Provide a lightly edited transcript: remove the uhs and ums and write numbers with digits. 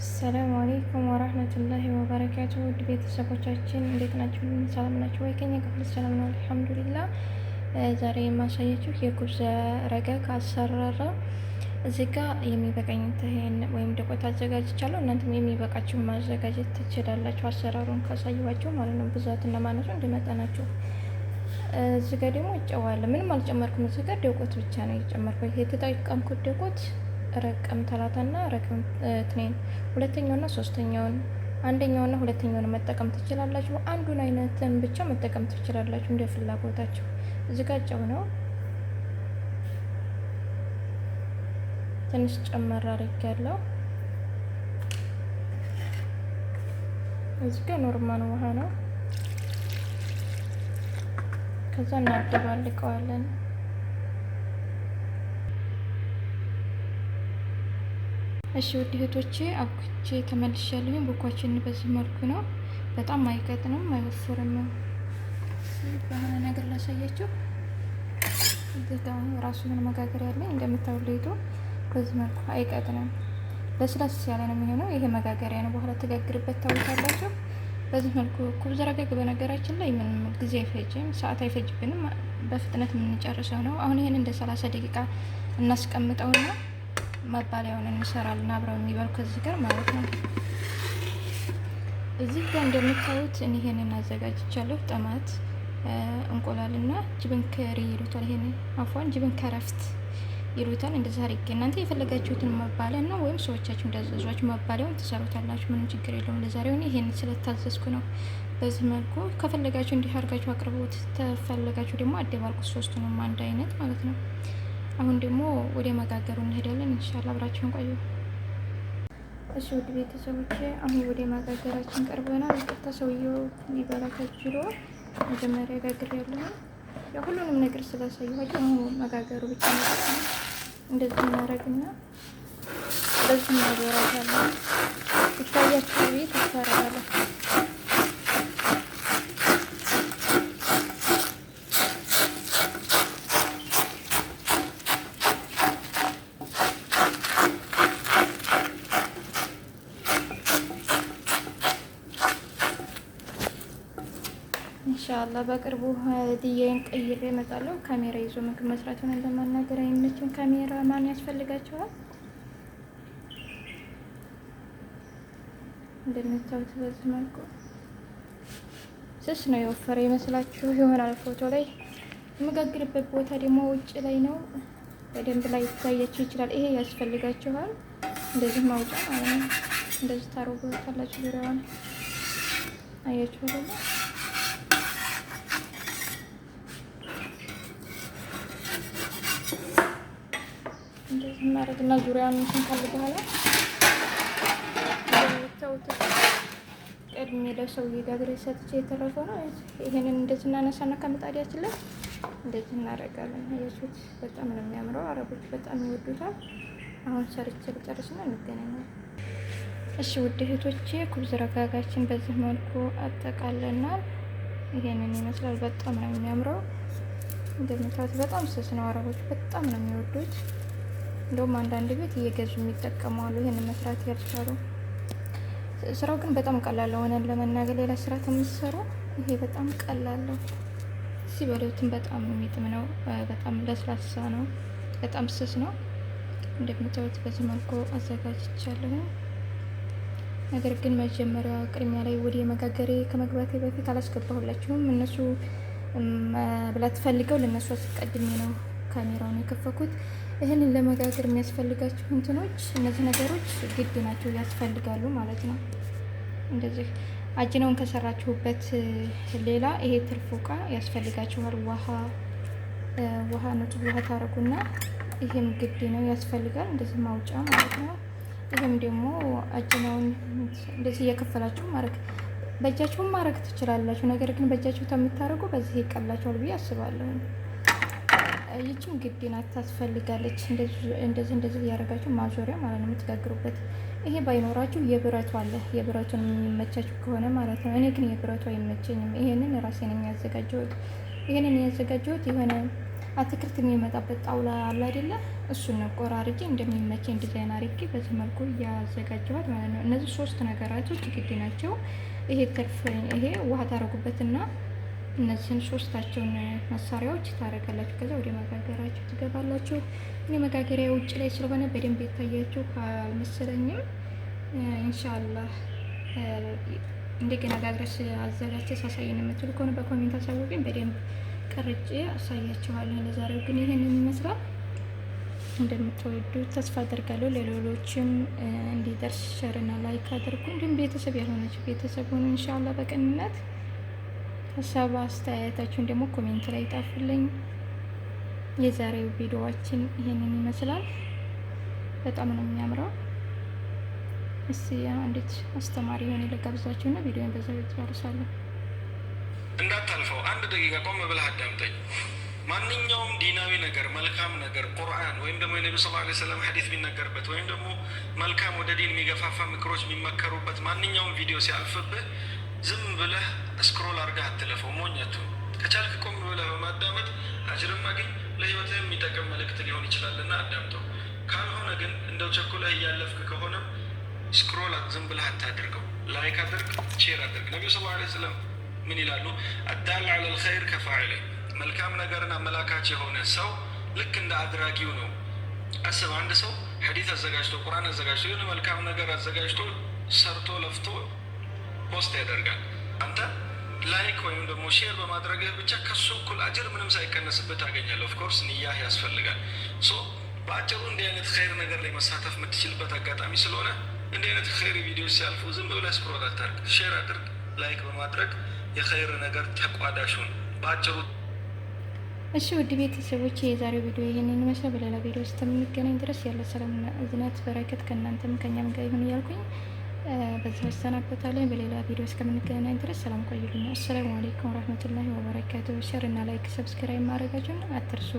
ሰላም አለይኩም ወራህመቱላሂ ወበረካቱ። ውድ ቤተሰቦቻችን እንዴት ናችሁ? ሰላም ናችሁ ወይ? ከኛ ጋር ሰላም ነው አልሐምዱሊላህ። ዛሬ የማሳያችሁ የኩብዝ ረገግ አሰራር። እዚህ ጋር የሚበቃኝ ይሄን ወይም ደቆት አዘጋጅቻለሁ። እናንተም የሚበቃችሁን ማዘጋጀት ትችላላችሁ። አሰራሩን ካሳየኋችሁ ማለት ነው። ብዛትና ማነሱ እንደመጠናችሁ። እዚህ ጋር ደግሞ ጨዋለ ምንም አልጨመርኩም። እዚህ ጋር ደቆት ብቻ ነው የጨመርኩት። የተጠቀምኩት ደቆት ረቀም ተላታና ረቀም ትኔን ሁለተኛውና ሶስተኛውን አንደኛውና ሁለተኛውን መጠቀም ትችላላችሁ። አንዱን አይነትን ብቻ መጠቀም ትችላላችሁ እንደ ፍላጎታችሁ። እዚህ ጋር ጨው ነው ትንሽ ጨመር አድርጌያለሁ። እዚህ ጋር ኖርማል ውሃ ነው። ከዛ እናደባልቀዋለን። እሺ ውድ እህቶቼ አብኩቼ ተመልሻለሁ። ቦኳችን በዚህ መልኩ ነው። በጣም አይቀጥንም አይወፍርም። በሆነ ነገር ላሳያችሁ። እዚህ ራሱ ምን መጋገር ያለኝ እንደምታውቁ በዚህ መልኩ አይቀጥንም። ለስላሳ ያለ ነው የሚሆነው። ይሄ መጋገሪያ ነው። በኋላ ተጋግርበት ታውቃላችሁ። በዚህ መልኩ ኩብዝ ረገግ በነገራችን ላይ ምንም ጊዜ አይፈጅም፣ ሰዓት አይፈጅብንም። በፍጥነት የምንጨርሰው ነው። አሁን ይሄን እንደ 30 ደቂቃ እናስቀምጠውና ማባለያውን እንሰራለን አብረው የሚበሉ ከዚህ ጋር ማለት ነው። እዚህ ጋር እንደምታዩት ይሄንን አዘጋጅቻለሁ። ጠማት እንቁላልና ጅብን ከሪ ይሉታል። ይሄን አፏን ጅብን ከረፍት ይሉታል። እንደዛ አድርጌ እናንተ የፈለጋችሁትን ማባለያ ነው ወይም ሰዎቻችሁ እንዳዘዟችሁ ማባለያውን ትሰሩታላችሁ። ምንም ችግር የለውም። ለዛሬው ይሄን ስለታዘዝኩ ነው። በዚህ መልኩ ከፈለጋችሁ እንዲህ አድርጋችሁ አቅርቦት፣ ተፈለጋችሁ ደግሞ አደባልቁት። ሶስቱንም አንድ አይነት ማለት ነው። አሁን ደግሞ ወደ መጋገሩ እንሄዳለን። ኢንሻአላህ አብራችሁን ቆዩ። እሺ ውድ ቤተሰቦቼ አሁን ወደ መጋገራችን ቀርበናል። ይቅርታ ሰውየው ሊበላ ከጅሎ መጀመሪያ ጋግሬያለሁ። ያው ሁሉንም ነገር ስላሳየኋችሁ አሁን መጋገሩ ብቻ ነው። እንደዚህ እናደርግና በዚህ እናዞራታለን። ይታያችሁ ቤት ይሰራል። ኢንሻአላህ በቅርቡ ዲያይን ቀይሬ እመጣለሁ። ካሜራ ይዞ ምግብ መስራት ሆነ ለማናገር አይመችም። ካሜራ ማን ያስፈልጋቸዋል? እንደምታዩት በዚህ መልኩ ስስ ነው። የወፈረ ይመስላችሁ ይሆናል ፎቶ ላይ። የምጋግርበት ቦታ ደግሞ ውጭ ላይ ነው። በደንብ ላይ ይታያችሁ ይችላል። ይሄ ያስፈልጋችኋል። እንደዚህ ማውጫ ማለት ነው። እንደዚህ ታሮጉታላችሁ። ዙሪያውን አያችሁ አይደል? እንደዚህ እናደርግና ዙሪያውን እንትን ካለ በኋላ እንደምታዩት ቀድሜ ለሰውዬ ጋግሬ ሰጥቼ የተረፈ ነው። ይሄንን እንደዚህ እናነሳና ከምጣዳችን ላይ እንደዚህ እናደርጋለን። አያችሁት? በጣም ነው የሚያምረው። አረቦች በጣም ይወዱታል። አሁን ሰርቼ ልጨርስና እንገናኛለን። እሺ ውድ እህቶቼ ኩብዝ ረጋጋችን በዚህ መልኩ አጠቃለናል። ይሄንን ይመስላል። በጣም ነው የሚያምረው። እንደምታዩት በጣም ስስ ነው። አረቦች በጣም ነው የሚወዱት። እንደውም አንዳንድ ቤት እየገዙ የሚጠቀሙ አሉ፣ ይሄን መስራት ያልቻሉ። ስራው ግን በጣም ቀላል ነው። ሆነን ለመናገር ሌላ ስራ ከምትሰሩ ይሄ በጣም ቀላል ነው። ሲበሉትም በጣም የሚጥም ነው። በጣም ለስላሳ ነው። በጣም ስስ ነው። እንደምታዩት በዚህ መልኩ አዘጋጅቻለሁ። ነገር ግን መጀመሪያ ቅድሚያ ላይ ወደ መጋገሬ ከመግባቴ በፊት አላስገባሁላችሁም። እነሱ መብላት ፈልገው ለነሱ አስቀድሜ ነው ካሜራውን የከፈኩት። ይህንን ለመጋገር የሚያስፈልጋችሁ እንትኖች እነዚህ ነገሮች ግድ ናቸው፣ ያስፈልጋሉ ማለት ነው። እንደዚህ አጅነውን ከሰራችሁበት ሌላ ይሄ ትርፉ እቃ ያስፈልጋችኋል። ውሃ ንጹህ ውሃ ታረጉና ይሄም ግድ ነው ያስፈልጋል። እንደዚህ ማውጫ ማለት ነው። ይሄም ደግሞ አጅነውን እንደዚህ እየከፈላችሁ ማድረግ በእጃችሁም ማድረግ ትችላላችሁ። ነገር ግን በእጃችሁ ከምታረጉ በዚህ ይቀላችኋል ብዬ አስባለሁ። ይችም ግድ ናት ታስፈልጋለች። እንደዚህ እያደረጋችሁ ማዞሪያ ማለት ነው የምትጋግሩበት። ይሄ ባይኖራችሁ የብረቱ አለ። የብረቱን የሚመቻችሁ ከሆነ ማለት ነው። እኔ ግን የብረቱ አይመቸኝም። ይሄንን ራሴን የሚያዘጋጀሁት ይሄንን ያዘጋጀሁት የሆነ አትክልት የሚመጣበት ጣውላ አለ አይደለ? እሱን ቆራርጬ እንደሚመቸኝ ዲዛይን አድርጌ በዚህ መልኩ እያዘጋጀኋት ማለት ነው። እነዚህ 3 ነገራቶች ግድ ናቸው። ይሄ ትርፍ ይሄ ውሃ ታረጉበትና እነዚህን 3ታቸውን መሳሪያዎች ታረጋላችሁ። ከዛ ወደ መጋገራችሁ ትገባላችሁ። እኔ መጋገሪያ ውጭ ላይ ስለሆነ በደንብ የታያችሁ ካልመሰለኝም ኢንሻአላህ እንደገና ጋግረስ አዘጋጅቼ ሳሳይን የምትሉ ከሆነ በኮሜንት አሳውቁኝ። በደንብ ቀርጬ አሳያችኋለሁ። ለዛሬው ግን ይሄንን ይመስላል። እንደምትወዱት ተስፋ አደርጋለሁ። ለሌሎችም እንዲደርስ ሸርና ላይክ አድርጉ። እንዲሁም ቤተሰብ ያልሆናችሁ ቤተሰብ ሆኑ። ኢንሻአላህ በቅንነት ሀሳብ አስተያየታችሁን ደግሞ ኮሜንት ላይ ጣፉልኝ። የዛሬው ቪዲዮዋችን ይሄንን ይመስላል። በጣም ነው የሚያምረው። እስቲ አንዲት አስተማሪ የሆነ ለጋብዛችሁና ቪዲዮን በዛው ይጨርሳለሁ። እንዳታልፈው 1 ደቂቃ ቆም ብለህ አዳምጠኝ። ማንኛውም ዲናዊ ነገር መልካም ነገር ቁርአን ወይም ደግሞ የነቢ ሰለላሁ ዐለይሂ ወሰለም ሐዲስ ቢነገርበት ወይም ደግሞ መልካም ወደ ዲን የሚገፋፋ ምክሮች የሚመከሩበት ማንኛውም ቪዲዮ ሲያልፍብህ ዝም ብለህ ስክሮል አድርገህ አትለፈው። ሞኘቱ ከቻልክ ቆም ብለህ በማዳመጥ አጅርም አግኝ፣ ለህይወትህ የሚጠቅም መልእክት ሊሆን ይችላልና አዳምጠው። ካልሆነ ግን እንደው ቸኩለህ እያለፍክ ከሆነ ስክሮል ዝም ብለህ አታድርገው። ላይክ አድርግ፣ ሼር አድርግ። ነቢዩ ሰለላሁ ዐለይሂ ወሰለም ምን ይላሉ? አዳል ዐለል ኸይር ከፋዒሊህ፣ መልካም ነገርን አመላካች የሆነ ሰው ልክ እንደ አድራጊው ነው። አስብ፣ አንድ ሰው ሐዲስ አዘጋጅቶ ቁርአን አዘጋጅቶ የሆነ መልካም ነገር አዘጋጅቶ ሰርቶ ለፍቶ ፖስት ያደርጋል። አንተ ላይክ ወይም ደግሞ ሼር በማድረግህ ብቻ ከሱ እኩል አጅር ምንም ሳይቀነስበት ታገኛለህ። ኦፍኮርስ ንያህ ያስፈልጋል። በአጭሩ እንዲህ አይነት ኸይር ነገር ላይ መሳተፍ የምትችልበት አጋጣሚ ስለሆነ እንዲህ አይነት ኸይር ቪዲዮዎች ሲያልፉ ዝም ብለህ ስክሮል አታርግ፣ ሼር አድርግ። ላይክ በማድረግ የኸይር ነገር ተቋዳሹን በአጭሩ። እሺ ውድ ቤተሰቦች የዛሬው ቪዲዮ ይህንን ይመስላል። በሌላ ቪዲዮ ውስጥ የምንገናኝ ድረስ ያለ ሰላምና እዝነት በረከት ከእናንተም ከኛም ጋር ይሁን እያልኩኝ በዚህ አሰናበታለሁ። በሌላ ቪዲዮ እስከምንገናኝ ድረስ ሰላም ቆዩልኝ። አሰላሙ አለይኩም ወራህመቱላሂ ወበረካቱ። ሼር እና ላይክ ሰብስክራይብ ማድረጋችሁን አትርሱ።